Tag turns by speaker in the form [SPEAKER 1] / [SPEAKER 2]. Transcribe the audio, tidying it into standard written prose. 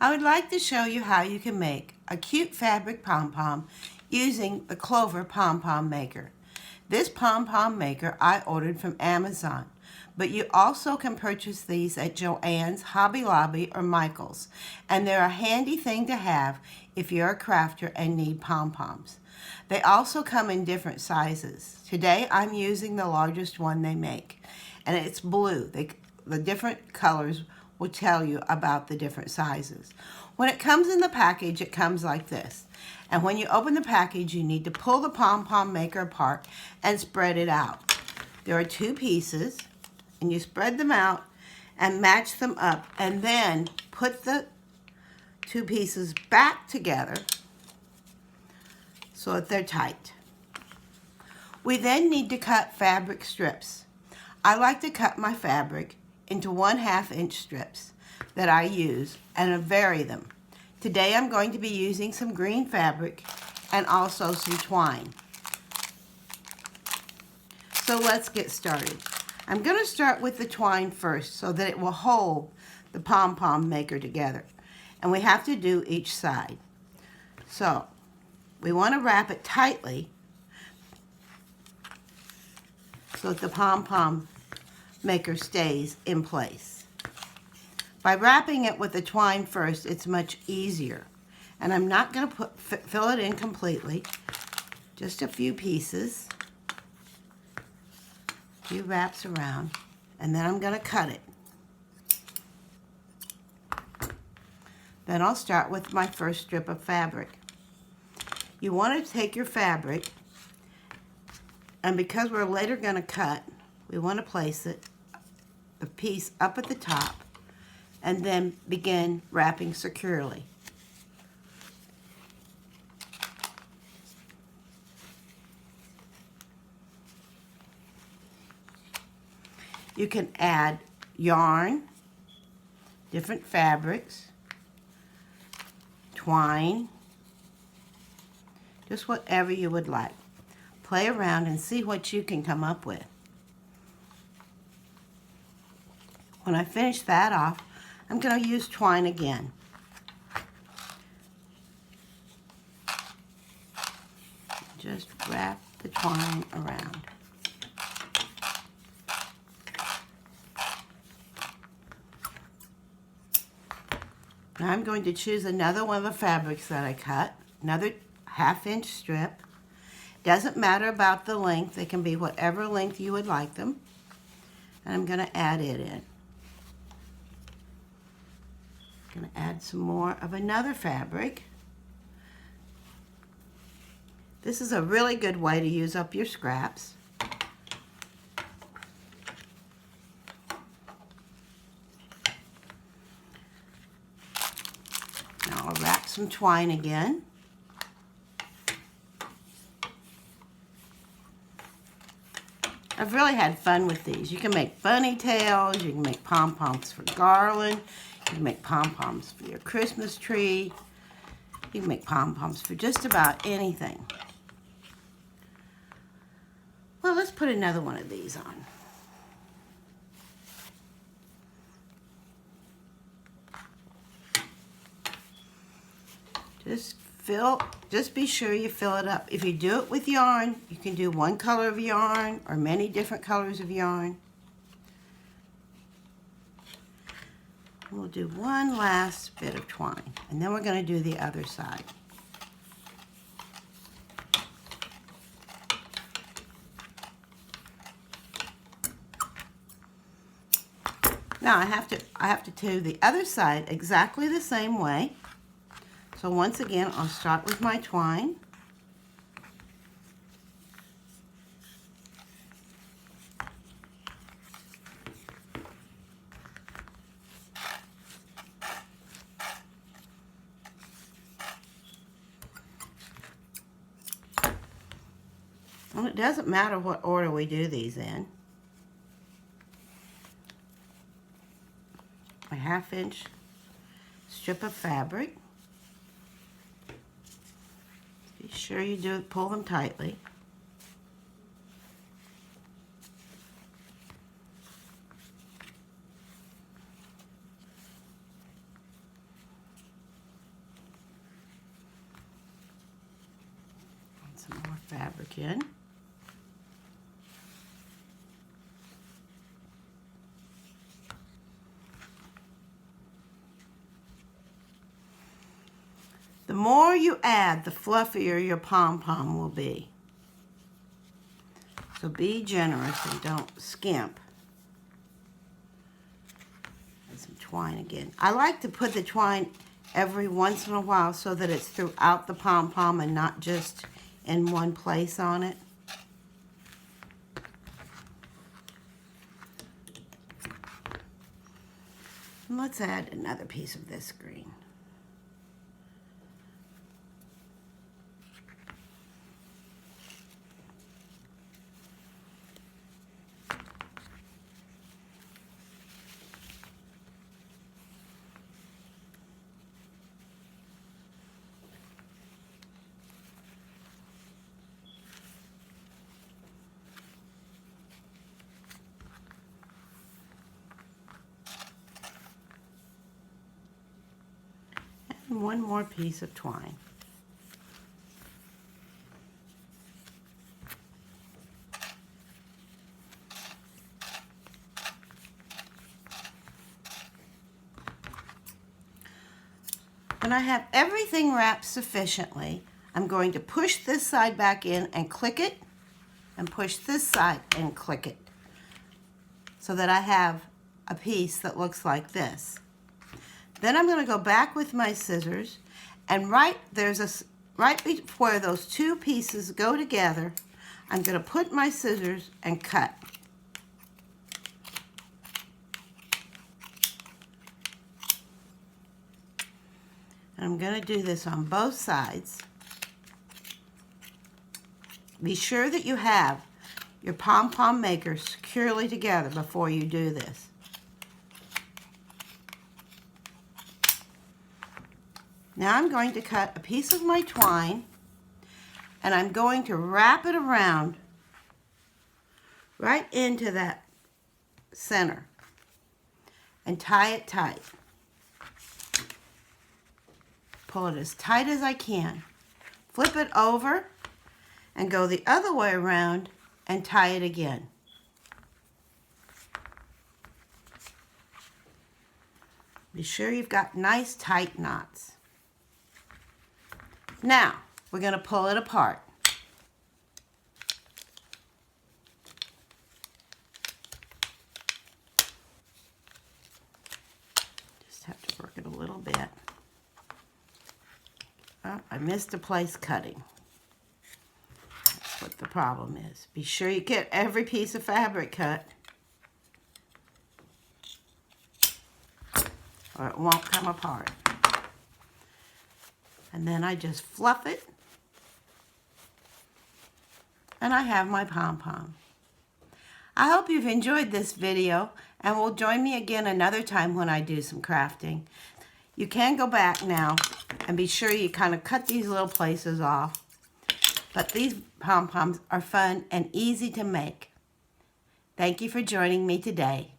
[SPEAKER 1] I would like to show you how you can make a cute fabric pom-pom using the Clover Pom Pom Maker. This pom-pom maker I ordered from Amazon, but you also can purchase these at Joann's, Hobby Lobby, or Michael's, and they're a handy thing to have if you're a crafter and need pom-poms. They also come in different sizes. Today I'm using the largest one they make, and it's blue. The different colors will tell you about the different sizes. When it comes in the package, it comes like this. And when you open the package, you need to pull the pom-pom maker apart and spread it out. There are two pieces, and you spread them out and match them up, and then put the two pieces back together so that they're tight. We then need to cut fabric strips. I like to cut my fabric into 1/2 inch strips that I use and vary them. Today I'm going to be using some green fabric and also some twine. So let's get started. I'm going to start with the twine first so that it will hold the pom-pom maker together. And we have to do each side. So we want to wrap it tightly so that the pom-pom maker stays in place. By wrapping it with the twine first, it's much easier. And I'm not going to fill it in completely, just a few pieces, a few wraps around, and then I'm going to cut it. Then I'll start with my first strip of fabric. You want to take your fabric, and because we're later going to cut, we want to place it, the piece up at the top, and then begin wrapping securely. You can add yarn, different fabrics, twine, just whatever you would like. Play around and see what you can come up with. When I finish that off, I'm going to use twine again. Just wrap the twine around. Now I'm going to choose another one of the fabrics that I cut, another 1/2 inch strip. Doesn't matter about the length, they can be whatever length you would like them. And I'm going to add it in. I'm going to add some more of another fabric. This is a really good way to use up your scraps. Now I'll wrap some twine again. I've really had fun with these. You can make bunny tails, you can make pom-poms for garland, you can make pom-poms for your Christmas tree, you can make pom-poms for just about anything. Well, let's put another one of these on. Just be sure you fill it up. If you do it with yarn, you can do one color of yarn or many different colors of yarn. We'll do one last bit of twine, and then we're going to do the other side. Now I have to do the other side exactly the same way. So once again, I'll start with my twine. Well, it doesn't matter what order we do these in. A 1/2 inch strip of fabric. Be sure you pull them tightly. Some more fabric in. The more you add, the fluffier your pom-pom will be. So be generous and don't skimp. And some twine again. I like to put the twine every once in a while so that it's throughout the pom-pom and not just in one place on it. And let's add another piece of this green. And one more piece of twine. When I have everything wrapped sufficiently, I'm going to push this side back in and click it, and push this side and click it, so that I have a piece that looks like this. Then I'm going to go back with my scissors, and right before those two pieces go together, I'm going to put my scissors and cut. And I'm going to do this on both sides. Be sure that you have your pom-pom maker securely together before you do this. Now I'm going to cut a piece of my twine, and I'm going to wrap it around right into that center and tie it tight. Pull it as tight as I can. Flip it over and go the other way around and tie it again. Be sure you've got nice tight knots. Now, we're going to pull it apart. Just have to work it a little bit. Oh, I missed a place cutting. That's what the problem is. Be sure you get every piece of fabric cut, or it won't come apart. And then I just fluff it, and I have my pom-pom. I hope you've enjoyed this video, and will join me again another time when I do some crafting. You can go back now and be sure you kind of cut these little places off. But these pom-poms are fun and easy to make. Thank you for joining me today.